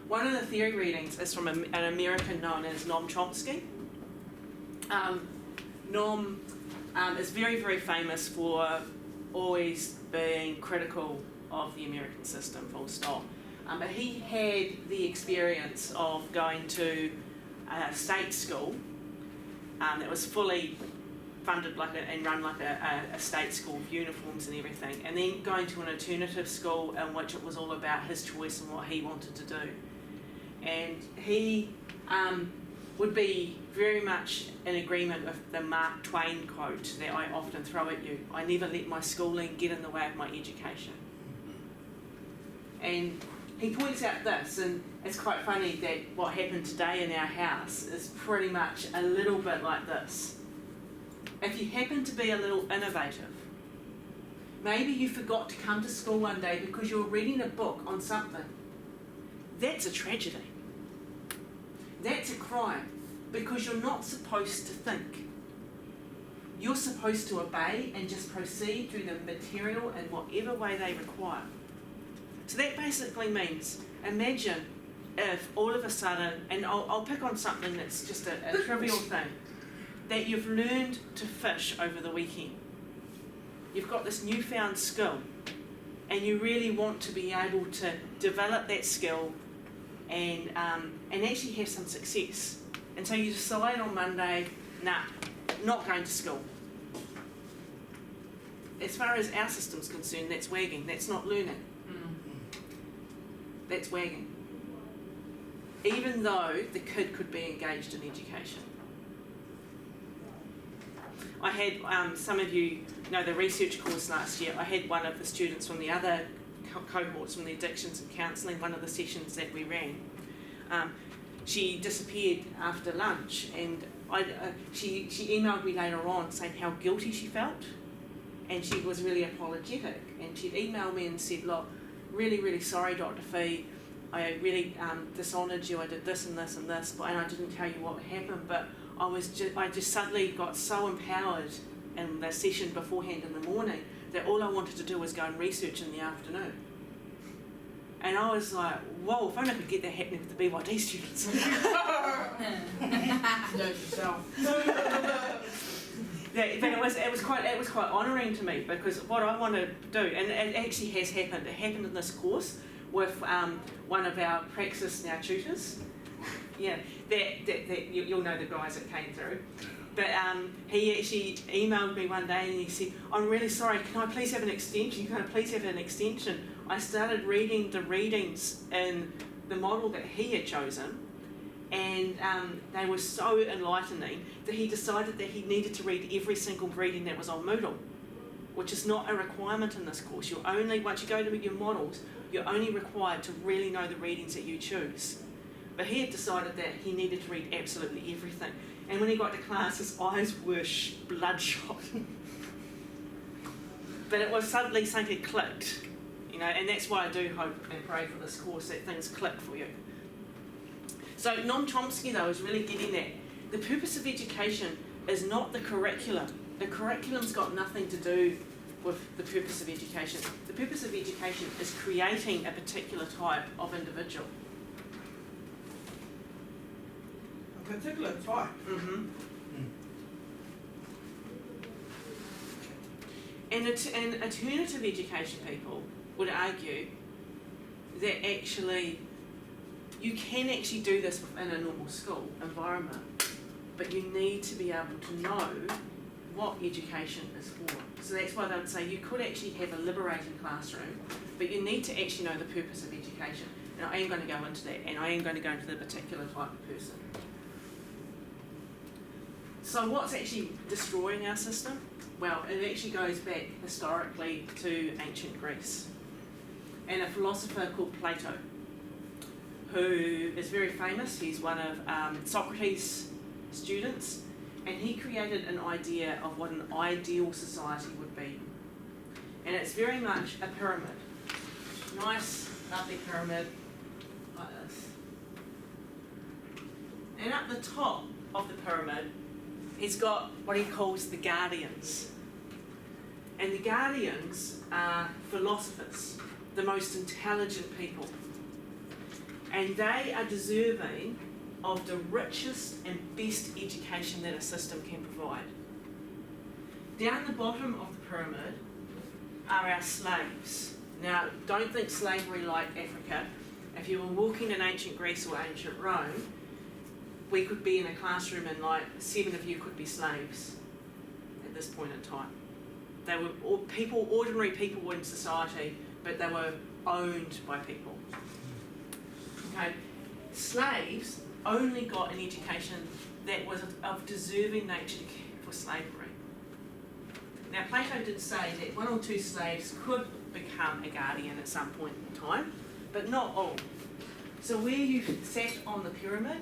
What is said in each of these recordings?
One of the theory readings is from an American known as Noam Chomsky. Noam is very, very famous for always being critical of the American system, full stop. But he had the experience of going to a state school that was fully funded and run like a state school with uniforms and everything, and then going to an alternative school in which it was all about his choice and what he wanted to do. And he would be very much in agreement with the Mark Twain quote that I often throw at you: I never let my schooling get in the way of my education. And he points out this, and it's quite funny that what happened today in our house is pretty much a little bit like this. If you happen to be a little innovative, maybe you forgot to come to school one day because you were reading a book on something, that's a tragedy. That's a crime, because you're not supposed to think. You're supposed to obey and just proceed through the material in whatever way they require. So that basically means, imagine if all of a sudden, and I'll pick on something that's just a trivial thing, that you've learned to fish over the weekend. You've got this newfound skill, and you really want to be able to develop that skill and actually have some success. And so you decide on Monday, nah, not going to school. As far as our system's concerned, that's wagging, that's not learning. That's wagging. Even though the kid could be engaged in education. I had, some of you know the research course last year, I had one of the students from the other cohorts from the addictions and counselling, one of the sessions that we ran. She disappeared after lunch, and she emailed me later on saying how guilty she felt, and she was really apologetic, and she'd emailed me and said, look, really, really sorry, Dr. Fee, I really dishonoured you, I did this and this and this, and I didn't tell you what happened, but I just suddenly got so empowered in the session beforehand in the morning that all I wanted to do was go and research in the afternoon. And I was like, whoa, if only I could get that happening with the BYD students. Note yourself. Yeah, but it was quite honouring to me, because what I want to do, and it actually has happened. It happened in this course with one of our Praxis Now tutors. Yeah, that you'll know the guys that came through. But he actually emailed me one day and he said, I'm really sorry, can I please have an extension? Can I please have an extension? I started reading the readings in the model that he had chosen, and they were so enlightening that he decided that he needed to read every single reading that was on Moodle, which is not a requirement in this course. You're only, once you go to your models, you're only required to really know the readings that you choose. But he had decided that he needed to read absolutely everything. And when he got to class, his eyes were bloodshot. But it was suddenly something had clicked, you know, and that's why I do hope and pray for this course, that things click for you. So Noam Chomsky, though, is really getting at the purpose of education is not the curriculum. The curriculum's got nothing to do with the purpose of education. The purpose of education is creating a particular type of individual. A particular type? Mm-hmm. And alternative education people would argue that actually you can actually do this within a normal school environment, but you need to be able to know what education is for. So that's why they would say you could actually have a liberating classroom, but you need to actually know the purpose of education. And I am going to go into that, and I am going to go into the particular type of person. So what's actually destroying our system? Well, it actually goes back historically to ancient Greece, and a philosopher called Plato, who is very famous. He's one of Socrates' students, and he created an idea of what an ideal society would be. And it's very much a pyramid. Nice, lovely pyramid, like this. And at the top of the pyramid he's got what he calls the guardians. And the guardians are philosophers, the most intelligent people. And they are deserving of the richest and best education that a system can provide. Down the bottom of the pyramid are our slaves. Now, don't think slavery like Africa. If you were walking in ancient Greece or ancient Rome, we could be in a classroom and like 7 of you could be slaves at this point in time. They were ordinary people in society, but they were owned by people. Okay, slaves only got an education that was of deserving nature for slavery. Now, Plato did say that 1 or 2 slaves could become a guardian at some point in time, but not all. So where you sat on the pyramid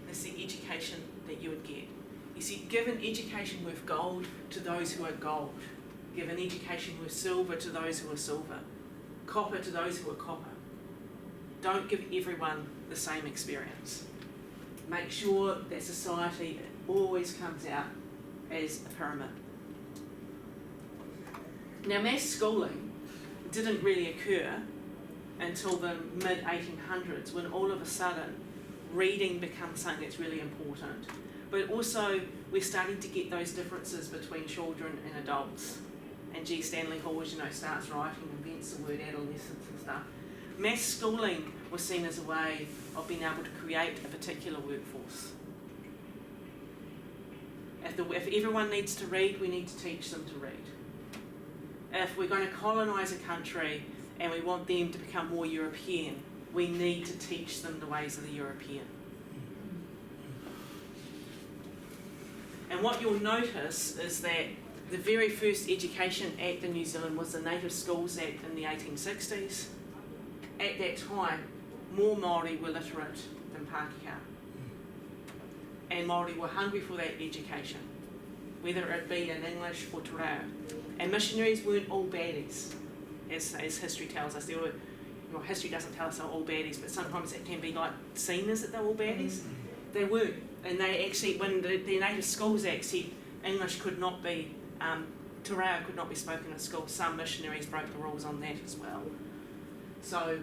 is the education that you would get. You see, give an education worth gold to those who are gold. Give an education worth silver to those who are silver. Copper to those who are copper. Don't give everyone the same experience. Make sure that society always comes out as a pyramid. Now, mass schooling didn't really occur until the mid-1800s, when all of a sudden reading becomes something that's really important. But also we're starting to get those differences between children and adults. And G. Stanley Hall, as you know, starts writing, invents the word adolescence and stuff. Mass schooling was seen as a way of being able to create a particular workforce. If everyone needs to read, we need to teach them to read. If we're going to colonise a country and we want them to become more European, we need to teach them the ways of the European. And what you'll notice is that the very first Education Act in New Zealand was the Native Schools Act in the 1860s. At that time, more Māori were literate than Pākehā. And Māori were hungry for that education, whether it be in English or Te Reo. And missionaries weren't all baddies, as history tells us. Well, history doesn't tell us they're all baddies, but sometimes it can be like seen as that they're all baddies. They weren't. And they actually, when the Native Schools Act said English could not be, Te Reo could not be spoken at school, some missionaries broke the rules on that as well. So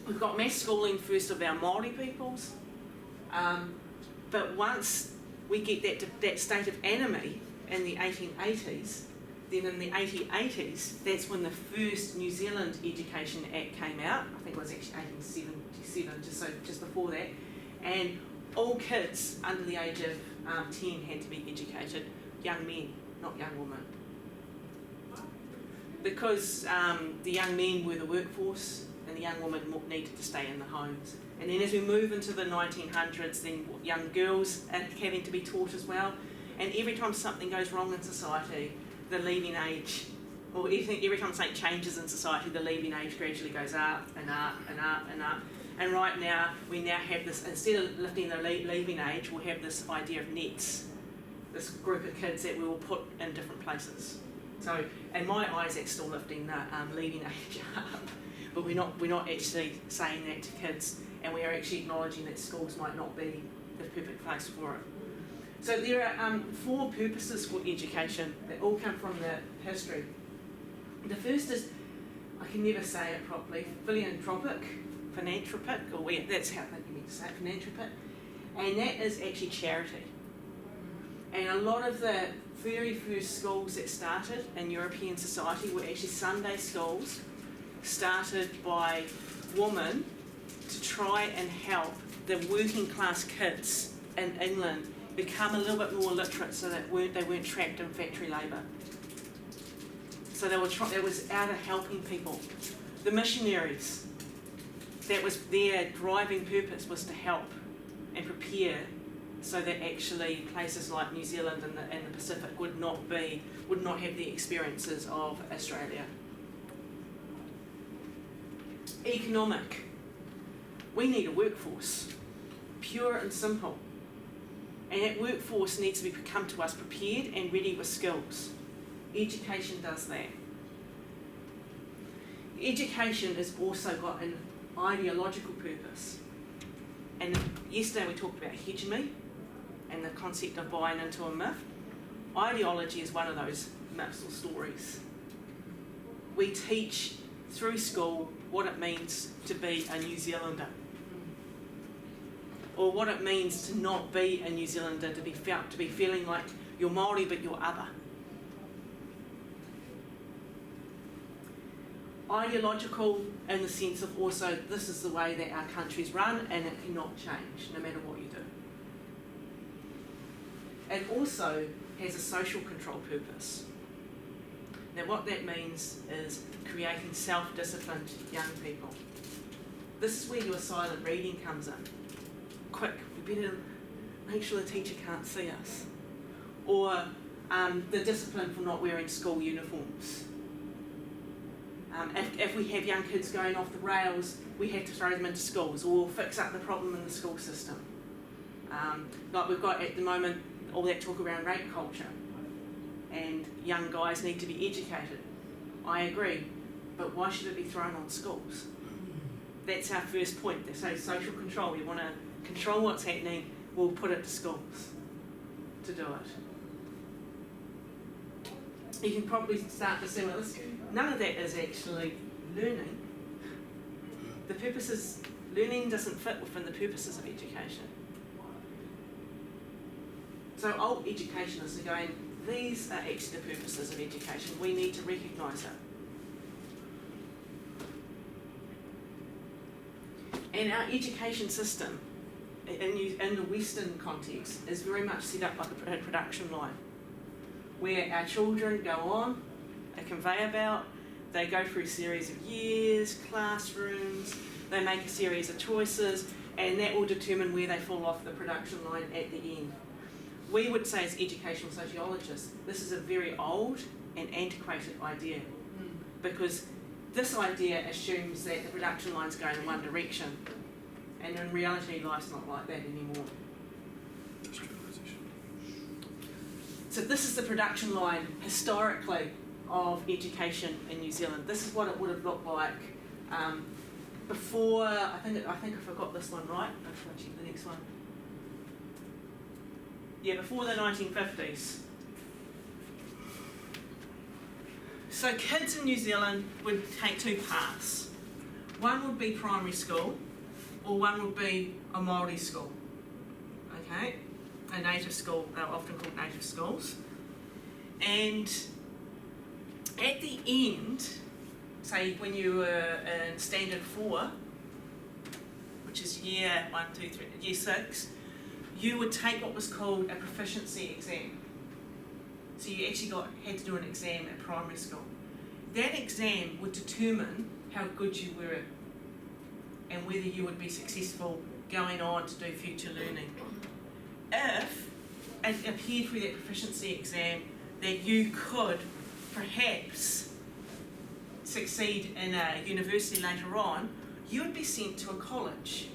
we've got mass schooling first of our Māori peoples, but once we get that state of anomie in the 1880s, then in the 1880s, that's when the first New Zealand Education Act came out. I think it was actually 1877, just before that. And all kids under the age of 10 had to be educated, young men, not young women. Because the young men were the workforce and the young women needed to stay in the homes. And then as we move into the 1900s, then young girls are having to be taught as well. And every time something goes wrong in society, the leaving age, or every time something changes in society, the leaving age gradually goes up and up and up and up. And right now, we now have this, instead of lifting the leaving age, we'll have this idea of nets, this group of kids that we will put in different places. So, in my eyes, that's still lifting the leaving age up, but we're not actually saying that to kids, and we are actually acknowledging that schools might not be the perfect place for it. So there are 4 purposes for education that all come from the history. The first is, I can never say it properly, philanthropic, or that's how I think you mean to say it, philanthropic, and that is actually charity. And a lot of the very first schools that started in European society were actually Sunday schools, started by women to try and help the working class kids in England become a little bit more literate so that they weren't trapped in factory labour. So it was out of helping people. The missionaries, that was their driving purpose, was to help and prepare so that actually places like New Zealand and the Pacific would not have the experiences of Australia. Economic. We need a workforce, pure and simple. And that workforce needs to come to us prepared and ready with skills. Education does that. Education has also got an ideological purpose. And yesterday we talked about hegemony and the concept of buying into a myth. Ideology is one of those myths or stories. We teach through school what it means to be a New Zealander, or what it means to not be a New Zealander, to be feeling like you're Māori but you're other. Ideological in the sense of also this is the way that our country's run and it cannot change no matter what you do. It also has a social control purpose. Now what that means is creating self-disciplined young people. This is where your silent reading comes in. Quick, we better make sure the teacher can't see us. Or the discipline for not wearing school uniforms. If we have young kids going off the rails, we have to throw them into schools or fix up the problem in the school system. Like we've got at the moment all that talk around rape culture, and young guys need to be educated. I agree, but why should it be thrown on schools? That's our first point. So social control, we want to control what's happening, we'll put it to schools to do it. You can probably start to see, well, none of that is actually learning. Learning doesn't fit within the purposes of education. So old educationists are going, these are actually the purposes of education. We need to recognise it. And our education system, in the Western context, is very much set up like a production line, where our children go on a conveyor belt, they go through a series of years, classrooms, they make a series of choices, and that will determine where they fall off the production line at the end. We would say as educational sociologists, this is a very old and antiquated idea, because this idea assumes that the production line's going in one direction, and in reality life's not like that anymore. So this is the production line historically of education in New Zealand. This is what it would have looked like before, I think I forgot this one right. I'll try to check the next one. Yeah, before the 1950s. So kids in New Zealand would take two paths. One would be primary school, or one would be a Māori school. Okay? A native school, they're often called native schools. And at the end, say when you were in standard 4, which is year 6, you would take what was called a proficiency exam. So you actually had to do an exam at primary school. That exam would determine how good you were and whether you would be successful going on to do future learning. If it appeared through that proficiency exam that you could perhaps succeed in a university later on, you would be sent to a college.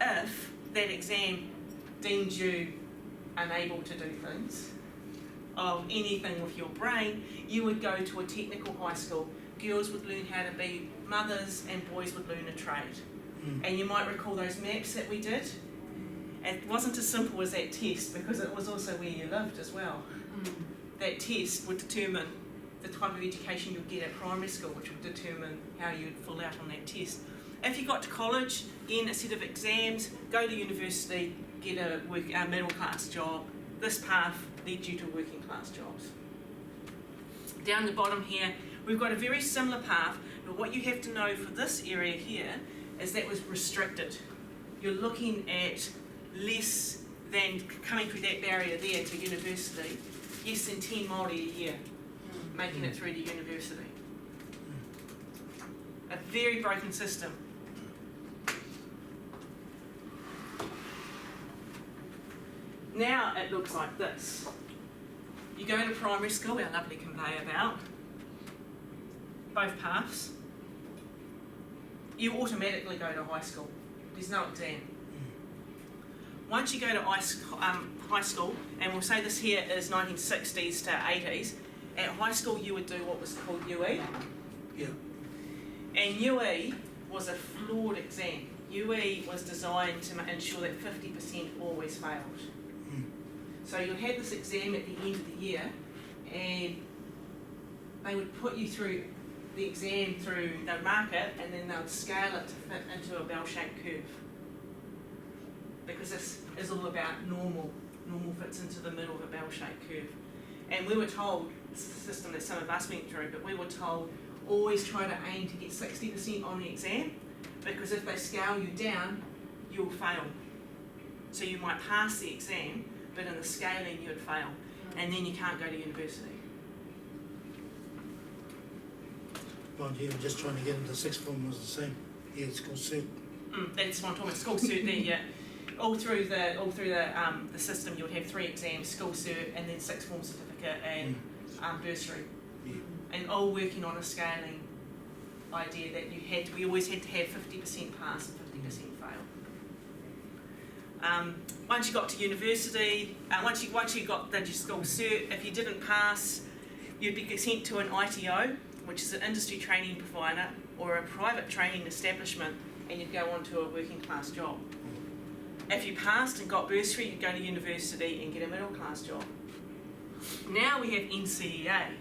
If that exam deemed you unable to do things of anything with your brain, you would go to a technical high school. Girls would learn how to be mothers and boys would learn a trade. And you might recall those maps that we did. It wasn't as simple as that test because it was also where you lived as well. That test would determine the type of education you'd get at primary school, which would determine how you'd fall out on that test. If you got to college, again, a set of exams, go to university, get a middle class job. This path leads you to working class jobs. Down the bottom here, we've got a very similar path, but what you have to know for this area here is that was restricted. You're looking at less than coming through that barrier there to university, less than 10 Māori a year making it through to university. A very broken system. Now it looks like this. You go to primary school, our lovely conveyor belt, both paths. You automatically go to high school. There's no exam. Once you go to high school, and we'll say this here is 1960s to 80s, at high school you would do what was called UE. Yeah. And UE was a flawed exam. UE was designed to ensure that 50% always failed. So you'll have this exam at the end of the year, and they would put you through the exam they'd mark it, and then they'd scale it to fit into a bell-shaped curve. Because this is all about normal. Normal fits into the middle of a bell-shaped curve. And we were told, this is a system that some of us went through, but we were told always try to aim to get 60% on the exam, because if they scale you down, you'll fail. So you might pass the exam, but in the scaling you'd fail, and then you can't go to university. Well, you were just trying to get into sixth form was the same. Yeah, it's called cert. That's what I'm talking about, school cert there, yeah. All through the system, you would have 3 exams: school cert, and then sixth form certificate, and bursary, Yeah. and all working on a scaling idea that we always had to have 50% pass and 50% fail. Once you got to university, once you got your school cert, if you didn't pass, you'd be sent to an ITO, which is an industry training provider or a private training establishment, and you'd go on to a working class job. If you passed and got bursary, you'd go to university and get a middle class job. Now we have NCEA,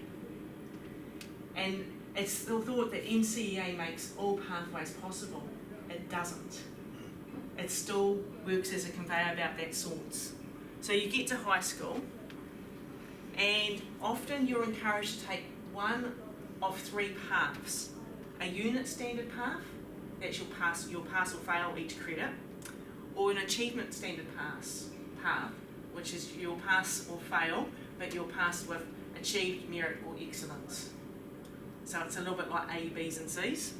and it's still thought that NCEA makes all pathways possible. It doesn't. It still works as a conveyor belt that sorts. So you get to high school, and often you're encouraged to take one of 3 paths: a unit standard path, that you'll pass or fail each credit, or an achievement standard path, which is you'll pass or fail, but you'll pass with achieved merit or excellence. So it's a little bit like A, B's and C's.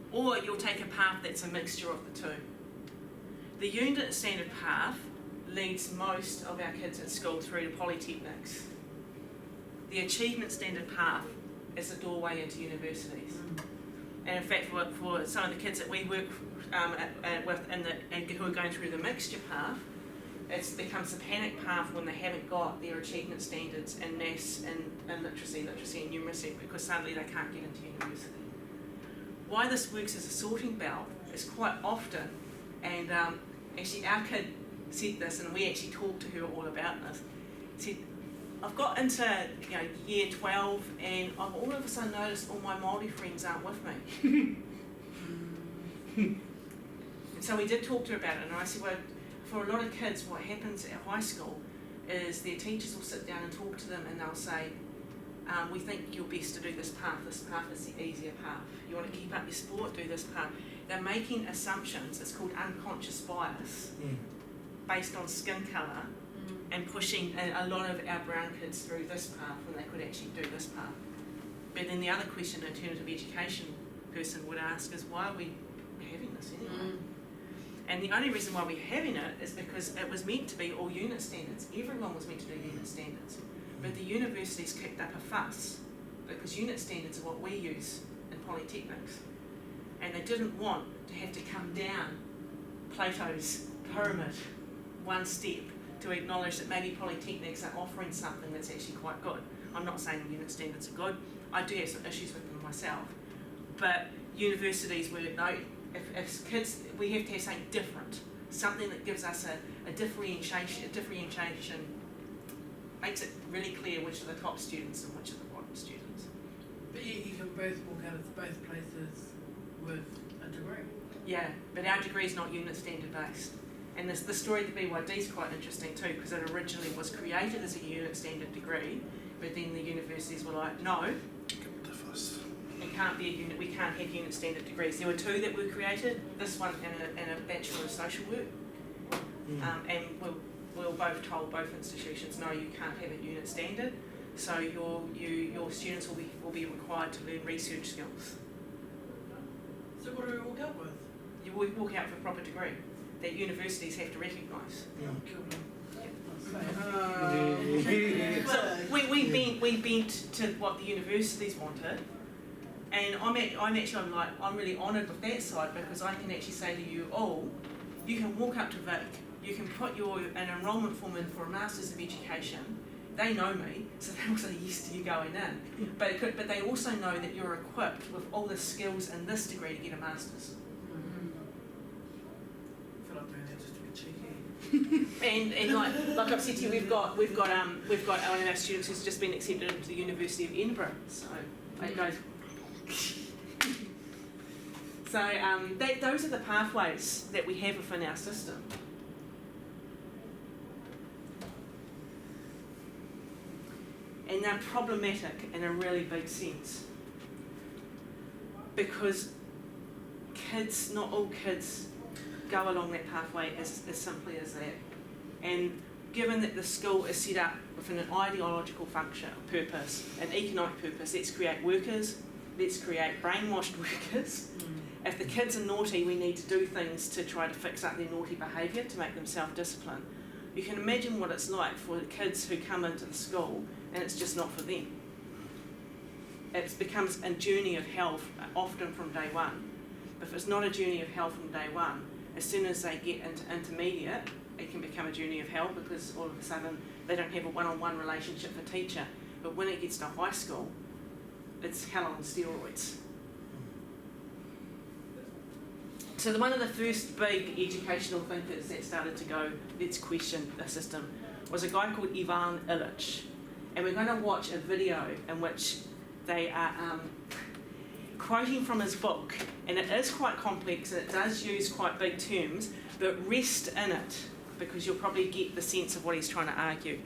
Or you'll take a path that's a mixture of the two. The unit standard path leads most of our kids at school through to polytechnics. The achievement standard path is the doorway into universities. And in fact, for some of the kids that we work with who are going through the mixture path, it becomes a panic path when they haven't got their achievement standards in maths and literacy and numeracy, because suddenly they can't get into university. Why this works as a sorting belt is quite often, and actually our kid said this, and we actually talked to her all about this, said, I've got into year 12, and I've all of a sudden noticed all my Māori friends aren't with me. And so we did talk to her about it, and I said, well, for a lot of kids, what happens at high school is their teachers will sit down and talk to them, and they'll say, we think you're best to do this path is the easier path. You want to keep up your sport, do this path. They're making assumptions, it's called unconscious bias, based on skin colour, and pushing a lot of our brown kids through this path when they could actually do this path. But then the other question an alternative education person would ask is, why are we having this anyway? And the only reason why we're having it is because it was meant to be all unit standards. Everyone was meant to do unit standards. But the universities kicked up a fuss because unit standards are what we use in polytechnics. And they didn't want to have to come down Plato's pyramid one step to acknowledge that maybe polytechnics are offering something that's actually quite good. I'm not saying unit standards are good. I do have some issues with them myself. But universities were, no, if kids, we have to have something different, something that gives us a differentiation, makes it really clear which are the top students and which are the bottom students. But you can both walk out of both places with a degree. Yeah, but our degree is not unit standard based. And the story of the BYD is quite interesting too, because it originally was created as a unit standard degree, but then the universities were like, no, it can't be a unit, we can't have unit standard degrees. There were 2 that were created, this one and a Bachelor of Social Work. And we were both told, both institutions, no, you can't have a unit standard, so your students will be required to learn research skills. So what do we walk out with? You will walk out with a proper degree that universities have to recognise. So we bent to what the universities wanted, and I'm really honoured with that side, because I can actually say to you all, you can walk up to Vic, you can put an enrolment form in for a Masters of Education. They know me, so they'll say yes to you going in. But they also know that you're equipped with all the skills in this degree to get a Masters. I feel like doing that just to be cheeky. And like I've said to you, we've got one of our students who's just been accepted into the University of Edinburgh, so it goes. So those are the pathways that we have within our system. And they're problematic in a really big sense, because kids, not all kids, go along that pathway as simply as that. And given that the school is set up within an ideological function, purpose, an economic purpose, let's create workers, let's create brainwashed workers. If the kids are naughty, we need to do things to try to fix up their naughty behaviour, to make them self-disciplined. You can imagine what it's like for the kids who come into the school and it's just not for them. It becomes a journey of hell often from day one. If it's not a journey of hell from day one, as soon as they get into intermediate, it can become a journey of hell, because all of a sudden they don't have a one-on-one relationship with a teacher. But when it gets to high school, it's hell on steroids. So one of the first big educational thinkers that started to go, let's question the system, was a guy called Ivan Illich. And we're going to watch a video in which they are quoting from his book, and it is quite complex and it does use quite big terms, but rest in it, because you'll probably get the sense of what he's trying to argue.